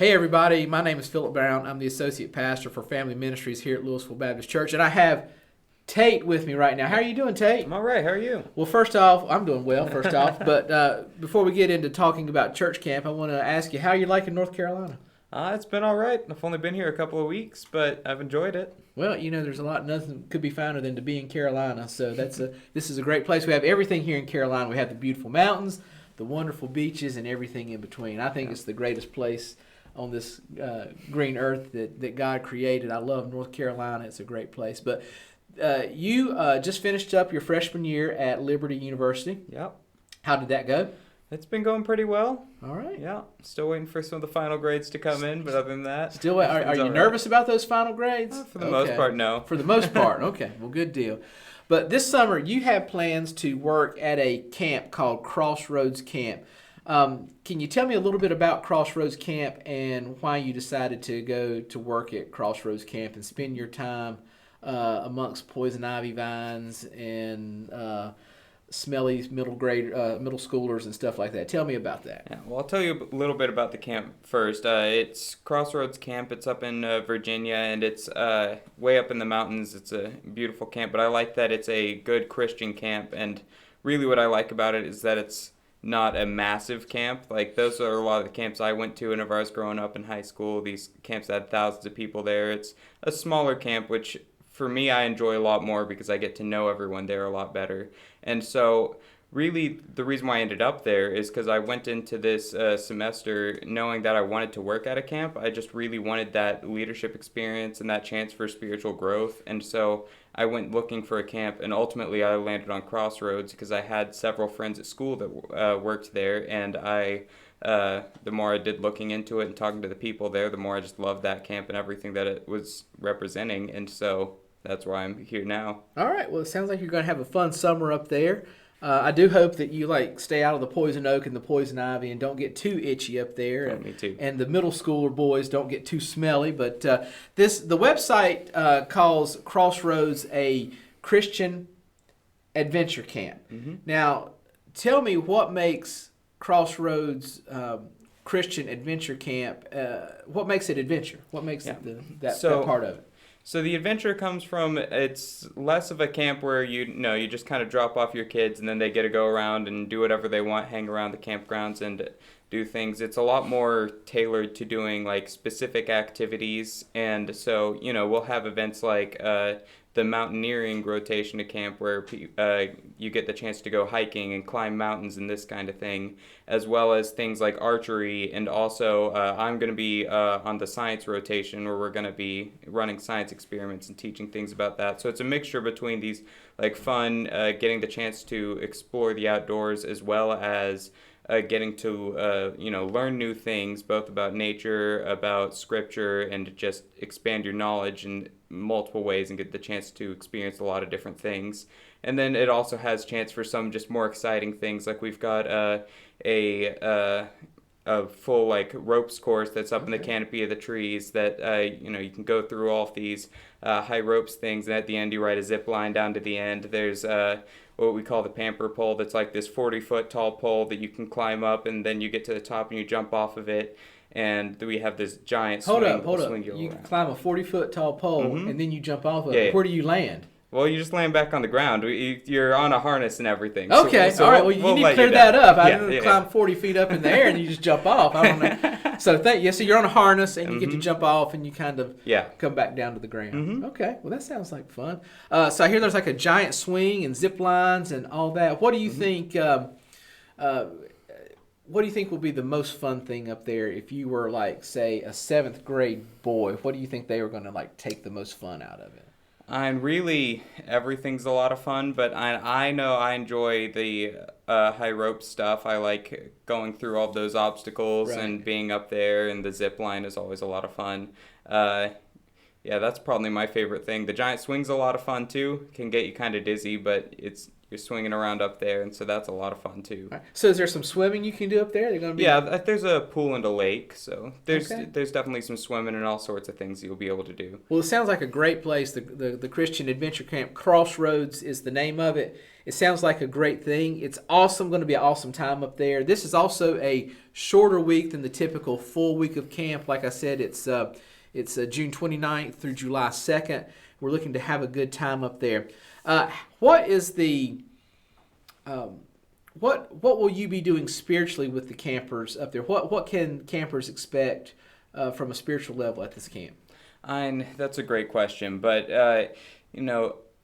Hey everybody, my name is Philip Brown. I'm the Associate Pastor for Family Ministries here at Lewisville Baptist Church, and I have Tate with me right now. How are you doing, Tate? I'm all right. How are you? Well, first off, I'm doing well, but before we get into talking about church camp, I want to ask you, how are you liking North Carolina? It's been all right. I've only been here a couple of weeks, but I've enjoyed it. Well, there's nothing could be finer than to be in Carolina, so this is a great place. We have everything here in Carolina. We have the beautiful mountains, the wonderful beaches, and everything in between. I think it's the greatest place on this green earth that God created. I love North Carolina. It's a great place. But you just finished up your freshman year at Liberty University. Yep. How did that go? It's been going pretty well. All right. Yeah. Still waiting for some of the final grades to come in, but other than that. Still, are you nervous about those final grades? For the most part, no. For the most part, okay. Well, good deal. But this summer, you have plans to work at a camp called Crossroads Camp. Can you tell me a little bit about Crossroads Camp and why you decided to go to work at Crossroads Camp and spend your time amongst poison ivy vines and smelly middle schoolers and stuff like that? Tell me about that. Yeah, well, I'll tell you a little bit about the camp first. It's Crossroads Camp. It's up in Virginia, and it's way up in the mountains. It's a beautiful camp, but I like that it's a good Christian camp, and really what I like about it is that it's not a massive camp. Like, those are a lot of the camps I went to whenever I was growing up in high school. These camps had thousands of people there. It's a smaller camp, which for me I enjoy a lot more because I get to know everyone there a lot better. And so really the reason why I ended up there is because I went into this semester knowing that I wanted to work at a camp. I just really wanted that leadership experience and that chance for spiritual growth. And so I went looking for a camp, and ultimately I landed on Crossroads because I had several friends at school that worked there, and the more I did looking into it and talking to the people there, the more I just loved that camp and everything that it was representing, and so that's why I'm here now. All right. Well, it sounds like you're going to have a fun summer up there. I do hope that you stay out of the poison oak and the poison ivy and don't get too itchy up there. Oh, me too. And the middle schooler boys don't get too smelly. But the website calls Crossroads a Christian adventure camp. Mm-hmm. Now, tell me what makes Crossroads Christian adventure camp. What makes it adventure? What makes it that part of it? So the adventure comes from, it's less of a camp where you just kind of drop off your kids and then they get to go around and do whatever they want, hang around the campgrounds and do things. It's a lot more tailored to doing specific activities, and so we'll have events like the mountaineering rotation to camp where you get the chance to go hiking and climb mountains and this kind of thing, as well as things like archery. And also I'm going to be on the science rotation where we're going to be running science experiments and teaching things about that. So it's a mixture between these fun, getting the chance to explore the outdoors, as well as getting to learn new things, both about nature, about scripture, and just expand your knowledge in multiple ways and get the chance to experience a lot of different things. And then it also has chance for some just more exciting things, like we've got a full ropes course that's up in the canopy of the trees that you can go through all of these high ropes things, and at the end you ride a zip line down to the end. There's what we call the pamper pole, that's like this 40-foot tall pole that you can climb up, and then you get to the top and you jump off of it. And we have this giant Hold up. You can climb a 40-foot tall pole, mm-hmm. and then you jump off of it. Yeah. Where do you land? Well, you just land back on the ground. You're on a harness and everything. Okay, so all right. Well, you need to clear that up. I didn't climb 40 feet up in the air and you just jump off. I don't know. So you're on a harness and you get to jump off and you kind of come back down to the ground. Mm-hmm. Okay, well that sounds like fun. So I hear there's a giant swing and zip lines and all that. What do you think? What do you think will be the most fun thing up there if you were say a 7th grade boy? What do you think they were going to take the most fun out of it? And really, everything's a lot of fun, but I know I enjoy the high rope stuff. I like going through all those obstacles and being up there, and the zip line is always a lot of fun. That's probably my favorite thing. The giant swing's a lot of fun too. Can get you kind of dizzy, but you're swinging around up there, and so that's a lot of fun too. Right. So is there some swimming you can do up there? There's a pool and a lake, so there's definitely some swimming and all sorts of things you'll be able to do. Well, it sounds like a great place. The Christian Adventure Camp, Crossroads is the name of it. It sounds like a great thing. It's awesome, going to be an awesome time up there. This is also a shorter week than the typical full week of camp. Like I said, it's June 29th through July 2nd. We're looking to have a good time up there. What is the what will you be doing spiritually with the campers up there? What can campers expect from a spiritual level at this camp? That's a great question, but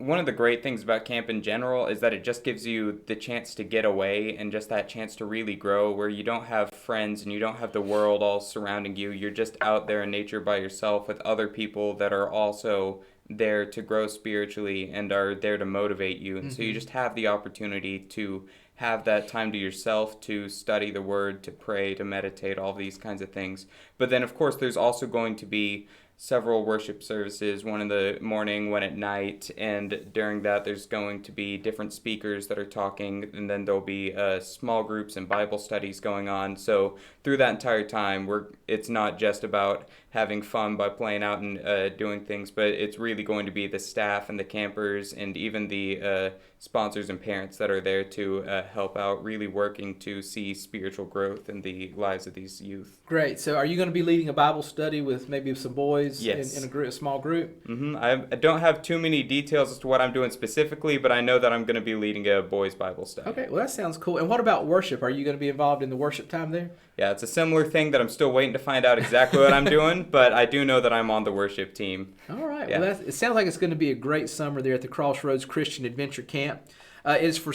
one of the great things about camp in general is that it just gives you the chance to get away and just that chance to really grow, where you don't have friends and you don't have the world all surrounding you. You're just out there in nature by yourself with other people that are also there to grow spiritually and are there to motivate you. And so you just have the opportunity to have that time to yourself, to study the Word, to pray, to meditate, all these kinds of things. But then, of course, there's also going to be several worship services, one in the morning, one at night, and during that there's going to be different speakers that are talking, and then there'll be small groups and Bible studies going on. So through that entire time, it's not just about having fun by playing out and doing things, but it's really going to be the staff and the campers and even the sponsors and parents that are there to help out, really working to see spiritual growth in the lives of these youth. Great. So are you going to be leading a Bible study with maybe some boys? Yes. In a small group? I don't have too many details as to what I'm doing specifically, but I know that I'm going to be leading a boys' Bible study. Okay, well that sounds cool. And what about worship? Are you going to be involved in the worship time there? Yeah, it's a similar thing that I'm still waiting to find out exactly what I'm doing, but I do know that I'm on the worship team. All right. Yeah. Well, it sounds like it's going to be a great summer there at the Crossroads Christian Adventure Camp. It is for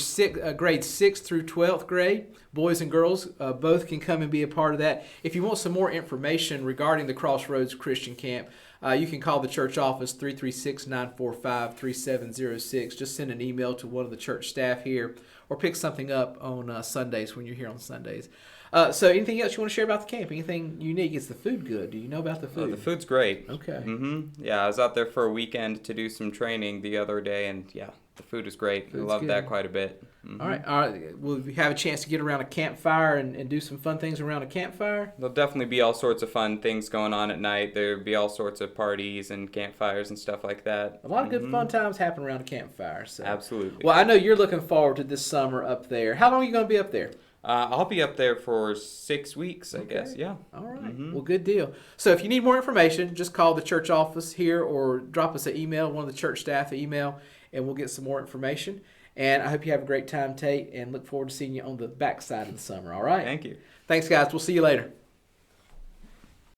grades 6th through 12th grade. Boys and girls both can come and be a part of that. If you want some more information regarding the Crossroads Christian Camp, you can call the church office 336-945-3706. Just send an email to one of the church staff here or pick something up on Sundays when you're here on Sundays. So anything else you want to share about the camp? Anything unique? Is the food good? Do you know about the food? Oh, the food's great. Okay. Yeah, I was out there for a weekend to do some training the other day, and yeah, the food is great. I love that quite a bit. All right. Will we have a chance to get around a campfire and do some fun things around a campfire? There'll definitely be all sorts of fun things going on at night. There'll be all sorts of parties and campfires and stuff like that. A lot of good fun times happen around a campfire. So. Absolutely. Well, I know you're looking forward to this summer up there. How long are you going to be up there? I'll be up there for 6 weeks, I guess. Yeah. All right. Well, good deal. So if you need more information, just call the church office here or drop us an email, one of the church staff an email, and we'll get some more information. And I hope you have a great time, Tate, and look forward to seeing you on the backside of the summer. All right? Thank you. Thanks, guys. We'll see you later.